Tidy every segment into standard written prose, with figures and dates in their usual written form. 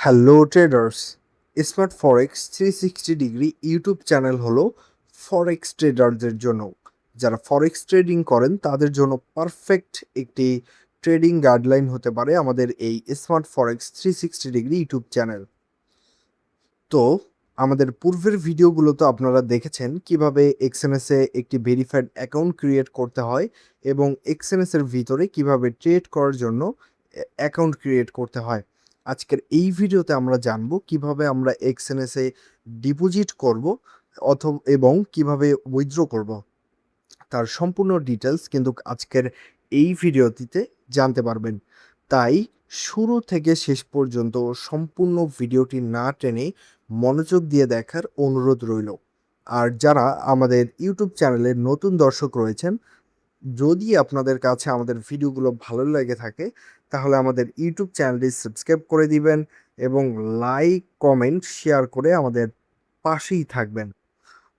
Hello traders, smart ফরেক্স 360 degree YouTube channel হলো ফরেক্স ট্রেডারদের জন্য। যারা ফরেক্স ট্রেডিং করেন তাদের জন্য পারফেক্ট একটি ট্রেডিং গাইডলাইন হতে পারে আমাদের এই স্মার্ট ফরেক্স 360 ডিগ্রি ইউটিউব চ্যানেল। তো আমাদের পূর্বের ভিডিওগুলো তো আপনারা দেখেছেন কিভাবে এক্সএনএসে একটি ভেরিফাইড অ্যাকাউন্ট ক্রিয়েট করতে হয় এবং এক্সএনএসের ভিতরে কিভাবে ট্রেড করার জন্য অ্যাকাউন্ট ক্রিয়েট করতে হয়। আজকের এই ভিডিওতে আমরা জানবো কিভাবে আমরা এক্সএনএসে ডিপোজিট করব এবং কিভাবে উইথড্র করব। তার সম্পূর্ণ ডিটেলস কিন্তু আজকের এই ভিডিওটিতে জানতে পারবেন। তাই শুরু থেকে শেষ পর্যন্ত সম্পূর্ণ ভিডিওটি না টেনে মনোযোগ দিয়ে দেখার অনুরোধ রইল। আর যারা আমাদের ইউটিউব চ্যানেলের নতুন দর্শক রয়েছেন, যদি আপনাদের কাছে আমাদের ভিডিওগুলো ভালো লেগে থাকে তাহলে আমাদের ইউটিউব চ্যানেলটি সাবস্ক্রাইব করে দিবেন এবং লাইক, কমেন্ট, শেয়ার করে আমাদের পাশেই থাকবেন।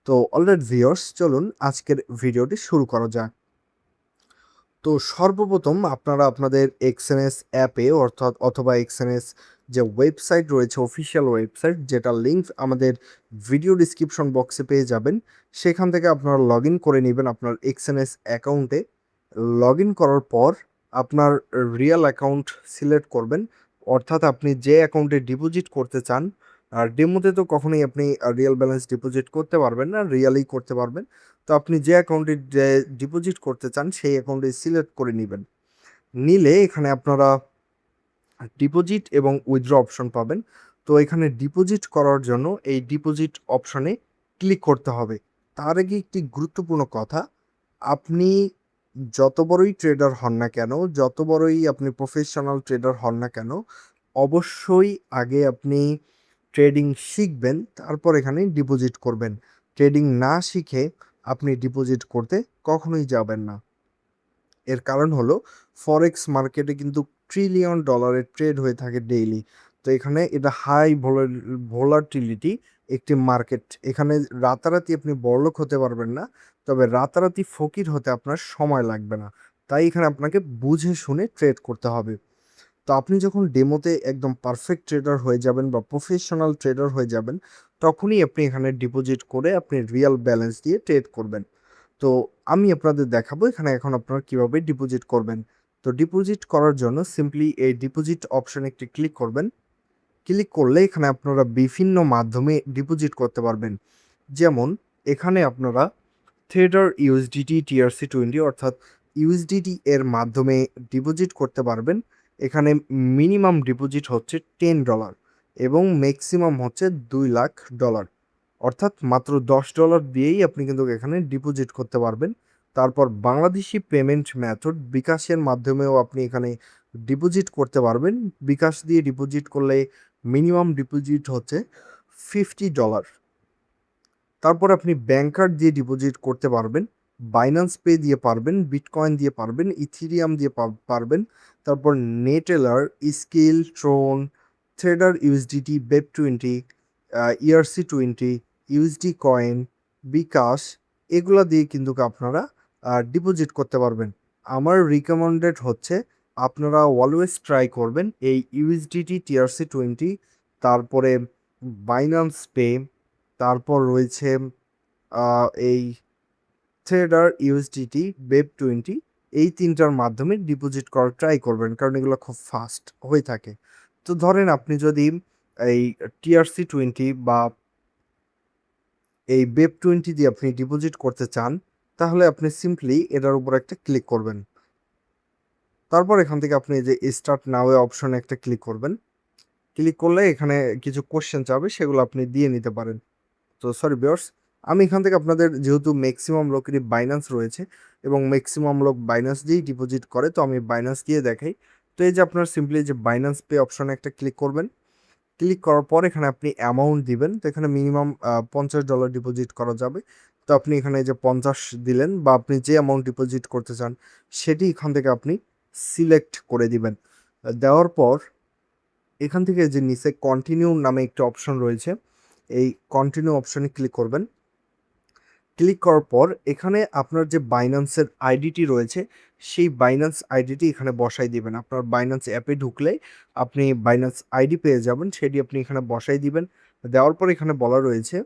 তো অলরাইট ভিউয়ার্স, চলুন আজকের ভিডিওটি শুরু করা যাক। তো সর্বপ্রথম আপনারা আপনাদের এক্সএনএস অ্যাপে অথবা এক্সএনএস যে ওয়েবসাইট রয়েছে, অফিসিয়াল ওয়েবসাইট, যেটা লিঙ্ক আমাদের ভিডিও ডিসক্রিপশন বক্সে পেয়ে যাবেন, সেখান থেকে আপনারা লগ ইন করে নেবেন আপনার এক্সএনএস অ্যাকাউন্টে। লগ ইন করার পর আপনার রিয়েল অ্যাকাউন্ট সিলেক্ট করবেন, অর্থাৎ আপনি যে অ্যাকাউন্টে ডিপোজিট করতে চান। আর ডেমোতে তো কখনোই আপনি রিয়েল ব্যালেন্স ডিপোজিট করতে পারবেন না, রিয়েলই করতে পারবেন। তো আপনি যে অ্যাকাউন্টে ডিপোজিট করতে চান সেই অ্যাকাউন্টে সিলেক্ট করে নেবেন। নিলে এখানে আপনারা ডিপোজিট এবং উইথড্র অপশন পাবেন। তো এখানে ডিপোজিট করার জন্য এই ডিপোজিট অপশনে ক্লিক করতে হবে। তার আগে একটি গুরুত্বপূর্ণ কথা, আপনি যত বড়ই ট্রেডার হন না কেন, যত বড়ই আপনি প্রফেশনাল ট্রেডার হন না কেন, অবশ্যই আগে আপনি ট্রেডিং শিখবেন, তারপর এখানে ডিপোজিট করবেন। ট্রেডিং না শিখে আপনি ডিপোজিট করতে কখনোই যাবেন না। এর কারণ হলো ফরেক্স মার্কেটে কিন্তু ট্রিলিয়ন ডলারের ট্রেড হয়ে থাকে ডেইলি। তো এখানে এটা হাই ভোলাটিলিটি একটি মার্কেট। এখানে রাতারাতি আপনি বড়লোক হতে পারবেন না, তবে রাতারাতি ফকির হতে আপনার সময় লাগবে না। তাই এখানে আপনাকে বুঝে শুনে ট্রেড করতে হবে। তো আপনি যখন ডেমোতে একদম পারফেক্ট ট্রেডার হয়ে যাবেন বা প্রফেশনাল ট্রেডার হয়ে যাবেন, তখনই আপনি এখানে ডিপোজিট করে আপনি রিয়েল ব্যালেন্স দিয়ে ট্রেড করবেন। তো আমি আপনাদের দেখাবো এখানে এখন আপনারা কিভাবে ডিপোজিট করবেন। তো ডিপোজিট করার জন্য সিম্পলি এই ডিপোজিট অপশনে একটি ক্লিক করবেন। ক্লিক করলে এখানে আপনারা বিভিন্ন মাধ্যমে ডিপোজিট করতে পারবেন। যেমন এখানে আপনারা থ্রেডার ইউএসডিটি TRC20 অর্থাৎ ইউএসডিটি এর মাধ্যমে ডিপোজিট করতে পারবেন। এখানে মিনিমাম ডিপোজিট হচ্ছে $10 এবং ম্যাক্সিমাম হচ্ছে $2,00,000, অর্থাৎ মাত্র $10 দিয়েই আপনি কিন্তু এখানে ডিপোজিট করতে পারবেন। তারপর বাংলাদেশি পেমেন্ট মেথড বিকাশের মাধ্যমেও আপনি এখানে ডিপোজিট করতে পারবেন। বিকাশ দিয়ে ডিপোজিট করলে মিনিমাম ডিপোজিট হচ্ছে $50। তারপর আপনি ব্যাংক কার্ড দিয়ে ডিপোজিট করতে পারবেন, বাইন্যান্স পে দিয়ে পারবেন, বিটকয়েন দিয়ে পারবেন, ইথিরিয়াম দিয়ে পারবেন। তারপর Neteller, Skrill, Tron, tether USDT, বেব20, ERC20, ইউএসডি কয়েন, বিকাশ, এগুলা দিয়ে কিন্তু আপনারা ডিপোজিট করতে পারবেন। আমার রিকমেন্ডেড হচ্ছে আপনারা অলওয়েজ ট্রাই করবেন এই ইউএসডিটি TRC20, তারপরে বাইন্যান্স পে, তারপর রয়েছে এই থ্রেডার ইউএসডিটি, বেব20, এই 3টার মাধ্যমে ডিপোজিট করার ট্রাই করবেন, কারণ এগুলো খুব ফাস্ট হয়ে থাকে। তো ধরেন আপনি যদি এই TRC20 বা এই বেব20 দিয়ে আপনি ডিপোজিট করতে চান, তাহলে আপনি সিম্পলি এটার উপর একটা ক্লিক করবেন। তারপর এখান থেকে আপনি যে স্টার্ট নাও অপশনে একটা ক্লিক করবেন। ক্লিক করলে এখানে কিছু কোশ্চেন চাবে, সেগুলো আপনি দিয়ে নিতে পারেন। তো সরি ভিউয়ার্স, আমি এখান থেকে আপনাদের, যেহেতু ম্যাক্সিমাম লোকেরই বাইন্যান্স রয়েছে এবং ম্যাক্সিমাম লোক বাইন্যান্স দিয়েই ডিপোজিট করে, তো আমি বাইন্যান্স দিয়ে দেখাই। তো এই যে আপনার সিম্পলি যে বাইন্যান্স পে অপশনে একটা ক্লিক করবেন। ক্লিক করার পর এখানে আপনি অ্যামাউন্ট দিবেন। তো এখানে মিনিমাম $50 ডিপোজিট করা যাবে। তো আপনি এখানে এই যে 50 দিলেন, বা আপনি যে অ্যামাউন্ট ডিপোজিট করতে চান সেটি এখান থেকে আপনি সিলেক্ট করে দিবেন। দেওয়ার পর এখান থেকে যে নিচে কন্টিনিউ নামে একটা অপশন রয়েছে, এই কন্টিনিউ অপশনে ক্লিক করবেন। ক্লিক করার পর এখানে আপনার যে বাইন্যান্সের আইডিটি রয়েছে, সেই বাইন্যান্স আইডিটি এখানে বসাই দিবেন। আপনার বাইন্যান্স অ্যাপে ঢুকলে আপনি বাইন্যান্স আইডি পেয়ে যাবেন, সেটি আপনি এখানে বসাই দিবেন। দেওয়ার পর এখানে বলা রয়েছে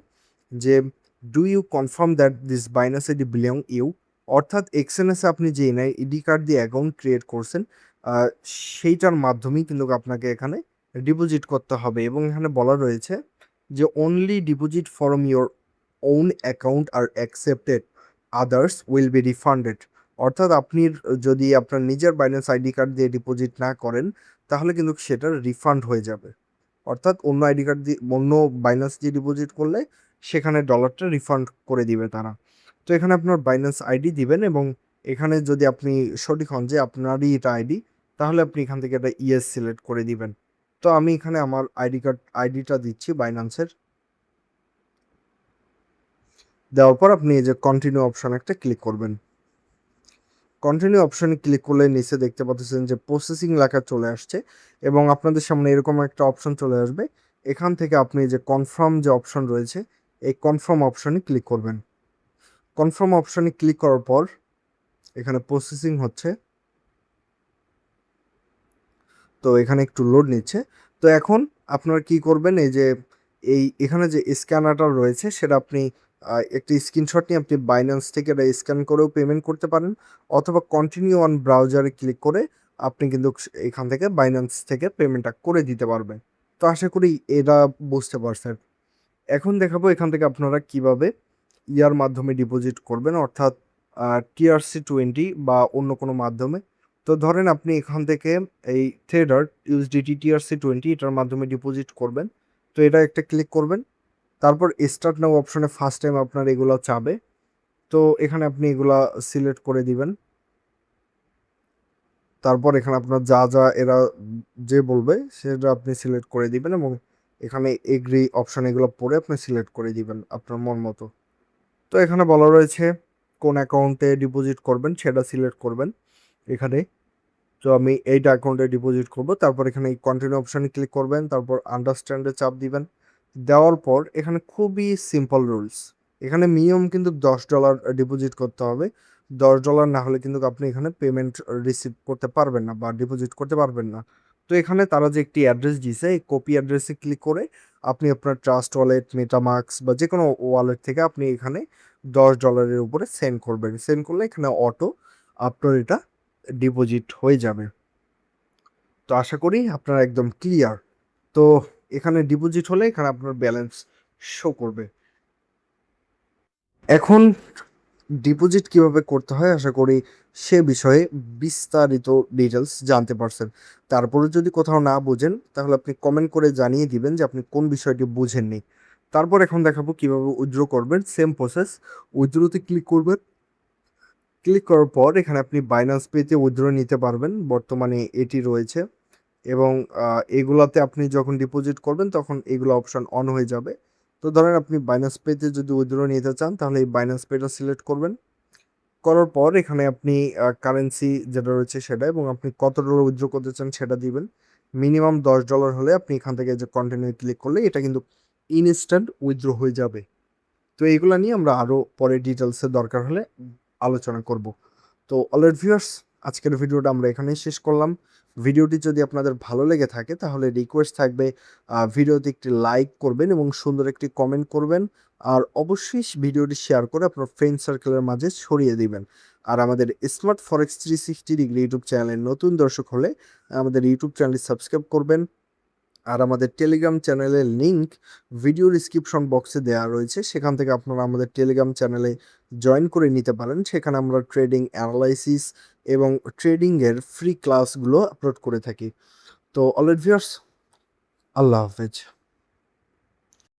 যে, "do you confirm that this Binance ID belong you?" অর্থাৎ এক্সএনএস এ আপনি যে এনআইডি কার্ড দিয়ে অ্যাকাউন্ট ক্রিয়েট করছেন, আ সেইটার মাধ্যমেই কিন্তু আপনাকে এখানে ডিপোজিট করতে হবে এবং এখানে বলা রয়েছে যে, "only deposit from your own account are accepted, others will be refunded." অর্থাৎ আপনি যদি আপনার নিজের বাইন্যান্স আইডি কার্ড দিয়ে ডিপোজিট না করেন, তাহলে কিন্তু সেটা রিফান্ড হয়ে যাবে। অর্থাৎ অন্য আইডি কার্ড দিয়ে অন্য বাইন্যান্স দিয়ে ডিপোজিট করলে সেখানে ডলারটা রিফান্ড করে দিবে তারা। তো এখানে আপনার বাইন্যান্স আইডি দিবেন এবং এখানে যদি আপনি সঠিক হন যে আপনারই এটা আইডি, তাহলে আপনি এখান থেকে একটা ইয়েস সিলেক্ট করে দিবেন। তো আমি এখানে আমার আইডিটা দিচ্ছি বাইন্যান্সের। দেওয়ার পর আপনি এই যে কন্টিনিউ অপশন একটা ক্লিক করবেন। কন্টিনিউ অপশনে ক্লিক করলে নিচে দেখতে পাচ্ছেন যে প্রসেসিং লেখা চলে আসছে এবং আপনাদের সামনে এরকম একটা অপশন চলে আসবে। এখান থেকে আপনি যে কনফার্ম যে অপশন রয়েছে, এই কনফার্ম অপশনে ক্লিক করবেন। কনফার্ম অপশনে ক্লিক করার পর এখানে প্রসেসিং হচ্ছে। তো এখানে একটু লোড নিচ্ছে। তো এখন আপনারা কি করবেন, এই যে এখানে যে স্ক্যানারটা রয়েছে সেটা আপনি একটি স্ক্রিনশট নিয়ে আপনি বাইন্যান্স থেকে এটা স্ক্যান করেও পেমেন্ট করতে পারেন, অথবা কন্টিনিউ অন ব্রাউজারে ক্লিক করে আপনি কিন্তু এখান থেকে বাইন্যান্স থেকে পেমেন্টটা করে দিতে পারবেন। তো আশা করি এটা বুঝতে পারছেন। এখন দেখাবো এখান থেকে আপনারা কিভাবে ইয়ার মাধ্যমে ডিপোজিট করবেন, অর্থাৎ TRC20 বা অন্য কোনো মাধ্যমে। তো ধরেন আপনি এখান থেকে এই থ্রেডার USDT TRC20 এটার মাধ্যমে ডিপোজিট করবেন। তো এটা একটা ক্লিক করবেন। তারপর স্টার্ট নাও অপশনে ফার্স্ট টাইম আপনার এগুলা চাবে। তো এখানে আপনি এগুলা সিলেক্ট করে দিবেন। তারপর এখানে আপনার যা এরা যে বলবে সেটা আপনি সিলেক্ট করে দিবেন এবং এখানে এগ্রি অপশন এগুলো পড়ে আপনি সিলেক্ট করে দিবেন আপনার মন মতো। তো এখানে বলা রয়েছে কোন অ্যাকাউন্টে ডিপোজিট করবেন সেটা সিলেক্ট করবেন এখানে। তো আমি এইটা অ্যাকাউন্টে ডিপোজিট করব। তারপর এখানে এই কন্টিনিউ অপশনে ক্লিক করবেন। তারপর আন্ডারস্ট্যান্ড এ চাপ দিবেন। দেওয়ার পর এখানে খুবই সিম্পল রুলস। এখানে মিনিমাম কিন্তু $10 ডিপোজিট করতে হবে। $10 না হলে কিন্তু আপনি এখানে পেমেন্ট রিসিভ করতে পারবেন না বা ডিপোজিট করতে পারবেন না। তো এখানে তারা যে একটি অ্যাড্রেস দিয়েছে, এই কপি অ্যাড্রেসে ক্লিক করে আপনি আপনার ট্রাস্ট ওয়ালেট, মেটামাস্ক বা যেকোনো ওয়ালেট থেকে আপনি এখানে $10 এর উপরে সেন্ড করবেন। সেন্ড করলে এখানে অটো আপনার এটা ডিপোজিট হয়ে যাবে। তো আশা করি আপনারা একদম ক্লিয়ার। তো এখানে ডিপোজিট হলে এখানে আপনার ব্যালেন্স শো করবে। এখন ডিপোজিট কিভাবে করতে হয় আশা করি সে বিষয়ে বিস্তারিত ডিটেলস জানতে পারছেন। তারপরে যদি কোথাও না বুঝেন তাহলে আপনি কমেন্ট করে জানিয়ে দিবেন যে আপনি কোন বিষয়টি বুঝেননি। তারপর এখন দেখাবো কিভাবে উইথড্র করবেন। সেম প্রসেস, উইথড্রতে ক্লিক করবেন। ক্লিক করার পর এখানে আপনি বাইন্যান্স পেতে উইথড্র নিতে পারবেন। বর্তমানে এটি রয়েছে এবং এগুলাতে আপনি যখন ডিপোজিট করবেন তখন এগুলো অপশন অন হয়ে যাবে। তো ধরেন আপনি বাইন্যান্স পেতে যদি উইথড্র নিতে চান তাহলে এই বাইন্যান্স পেটা সিলেক্ট করবেন। করার পর এখানে আপনি কারেন্সি যেটা রয়েছে সেটা এবং আপনি কত ডলার উইথড্র করতে চান সেটা দিবেন। মিনিমাম $10 হলে আপনি এখান থেকে যে কন্টিনিউ ক্লিক করলে এটা কিন্তু ইনস্ট্যান্ট উইথড্র হয়ে যাবে। তো এইগুলা নিয়ে আমরা আরও পরে ডিটেলসে দরকার হলে আলোচনা করব। তো অলরাইট ভিউয়ার্স, আজকের ভিডিওটা আমরা এখানেই শেষ করলাম। ভিডিওটি যদি আপনাদের ভালো লেগে থাকে তাহলে রিকোয়েস্ট থাকবে ভিডিওতে একটি লাইক করবেন এবং সুন্দর একটি কমেন্ট করবেন। আর অবশ্যই ভিডিওটি শেয়ার করে আপনার ফ্রেন্ড সার্কেলের মাঝে ছড়িয়ে দিবেন। আর আমাদের স্মার্ট ফরেক্স 360 ডিগ্রি ইউটিউব চ্যানেলের নতুন দর্শক হলে আমাদের ইউটিউব চ্যানেলটি সাবস্ক্রাইব করবেন। আর আমাদের টেলিগ্রাম চ্যানেলের লিঙ্ক ভিডিও ডিসক্রিপশন বক্সে দেওয়া রয়েছে, সেখান থেকে আপনারা আমাদের টেলিগ্রাম চ্যানেলে জয়েন করে নিতে পারেন। সেখানে আমরা ট্রেডিং অ্যানালাইসিস এবং ট্রেডিংয়ের ফ্রি ক্লাসগুলো আপলোড করে থাকি। তো অলরাইট ভিউয়ার্স, আল্লাহ হাফেজ।